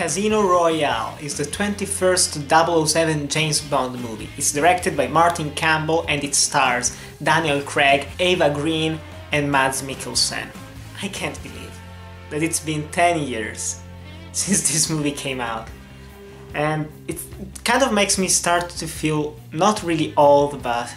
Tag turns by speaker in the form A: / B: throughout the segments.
A: Casino Royale is the 21st 007 James Bond movie. It's directed by Martin Campbell and it stars Daniel Craig, Eva Green and Mads Mikkelsen. I can't believe that it's been 10 years since this movie came out. And it kind of makes me start to feel not really old, but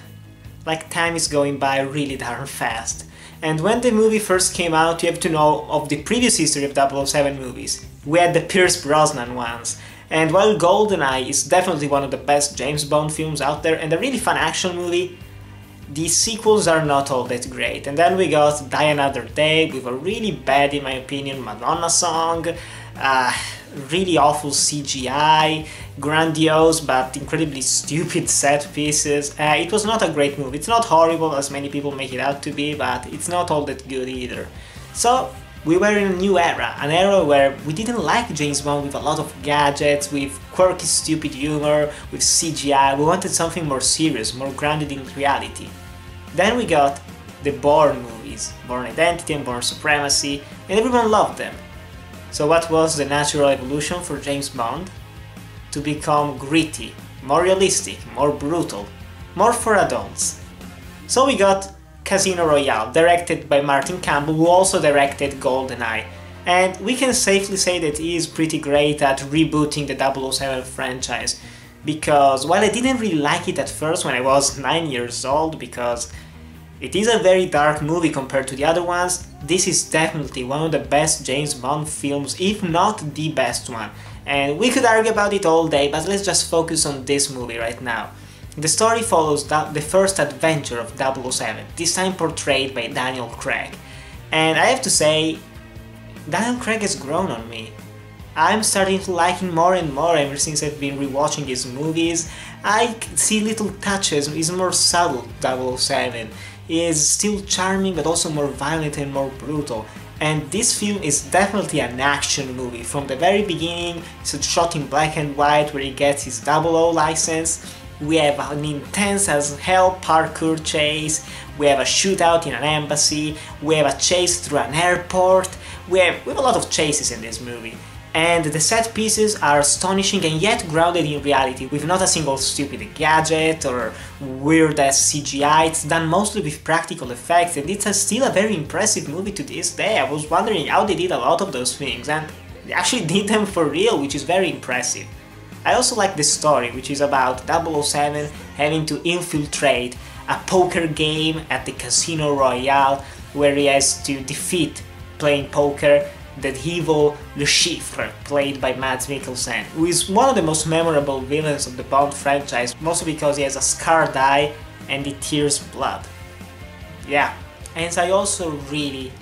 A: like time is going by really darn fast. And when the movie first came out, you have to know of the previous history of 007 movies. We had the Pierce Brosnan ones, and while GoldenEye is definitely one of the best James Bond films out there and a really fun action movie, the sequels are not all that great. And then we got Die Another Day with a really bad, in my opinion, Madonna song, really awful CGI, grandiose but incredibly stupid set pieces. It was not a great movie. It's not horrible as many people make it out to be, but it's not all that good either. So we were in a new era, an era where we didn't like James Bond with a lot of gadgets, with quirky stupid humor, with CGI. We wanted something more serious, more grounded in reality. Then we got the Bourne movies, Bourne Identity and Bourne Supremacy, and everyone loved them. So what was the natural evolution for James Bond? To become gritty, more realistic, more brutal, more for adults. So we got Casino Royale, directed by Martin Campbell, who also directed GoldenEye. And we can safely say that he is pretty great at rebooting the 007 franchise, because while I didn't really like it at first when I was 9 years old, because it is a very dark movie compared to the other ones, this is definitely one of the best James Bond films, if not the best one. And we could argue about it all day, but let's just focus on this movie right now. The story follows the first adventure of 007, this time portrayed by Daniel Craig. And I have to say, Daniel Craig has grown on me. I'm starting to like him more and more ever since I've been rewatching his movies. I see little touches, he's more subtle 007. He is still charming but also more violent and more brutal. And this film is definitely an action movie. From the very beginning, it's shot in black and white where he gets his 00 license. We have an intense as hell parkour chase, we have a shootout in an embassy, we have a chase through an airport, we have a lot of chases in this movie. And the set pieces are astonishing and yet grounded in reality, with not a single stupid gadget or weird-ass CGI. It's done mostly with practical effects, and it's still a very impressive movie to this day. I was wondering how they did a lot of those things, and they actually did them for real, which is very impressive. I also like the story, which is about 007 having to infiltrate a poker game at the Casino Royale, where he has to defeat, playing poker, the evil Le Chiffre, played by Mads Mikkelsen, who is one of the most memorable villains of the Bond franchise, mostly because he has a scarred eye and he tears blood. Yeah, and I also really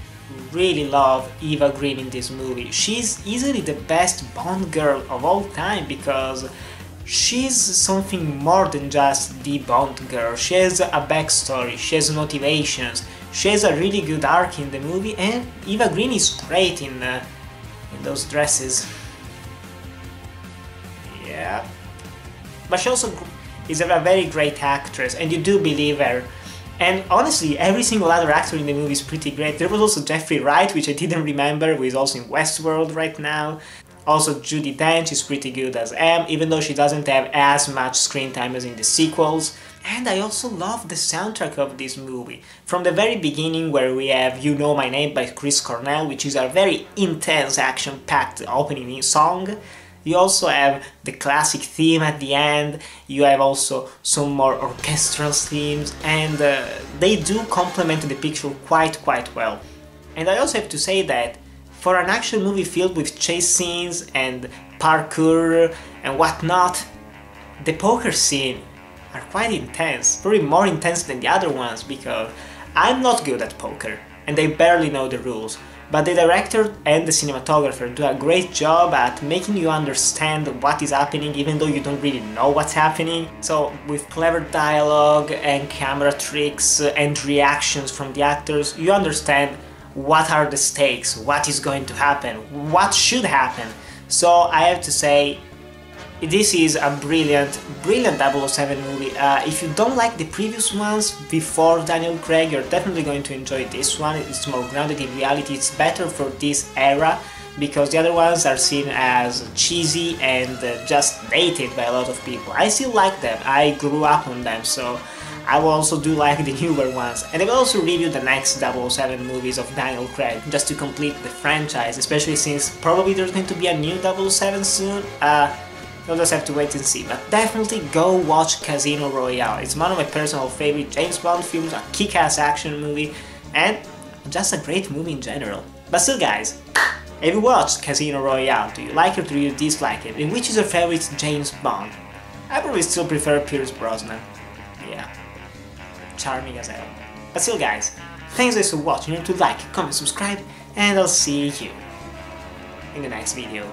A: love Eva Green in this movie. She's easily the best Bond girl of all time because she's something more than just the Bond girl. She has a backstory, she has motivations, she has a really good arc in the movie, and Eva Green is great in those dresses. Yeah. But she also is a very great actress, and you do believe her. And honestly, every single other actor in the movie is pretty great. There was also Jeffrey Wright, which I didn't remember, who is also in Westworld right now. Also Judi Dench is pretty good as M, even though she doesn't have as much screen time as in the sequels. And I also love the soundtrack of this movie. From the very beginning, where we have You Know My Name by Chris Cornell, which is a very intense, action-packed opening song. You also have the classic theme at the end, you have also some more orchestral themes, and they do complement the picture quite well. And I also have to say that for an action movie filled with chase scenes and parkour and whatnot, the poker scene are quite intense, probably more intense than the other ones, because I'm not good at poker and I barely know the rules. But the director and the cinematographer do a great job at making you understand what is happening even though you don't really know what's happening. So with clever dialogue and camera tricks and reactions from the actors, you understand what are the stakes, what is going to happen, what should happen. So I have to say, this is a brilliant 007 movie. If you don't like the previous ones before Daniel Craig, you're definitely going to enjoy this one. It's more grounded in reality, it's better for this era, because the other ones are seen as cheesy and just dated by a lot of people. I still like them, I grew up on them, so I will also do like the newer ones. And I will also review the next 007 movies of Daniel Craig, just to complete the franchise, especially since probably there's going to be a new 007 soon. We'll just have to wait and see, but definitely go watch Casino Royale. It's one of my personal favorite James Bond films, a kick-ass action movie, and just a great movie in general. But still guys, have you watched Casino Royale? Do you like it or do you dislike it? And which is your favorite James Bond? I probably still prefer Pierce Brosnan. Yeah, charming as hell. But still guys, thanks guys for watching. Remember to like, comment, subscribe, and I'll see you in the next video.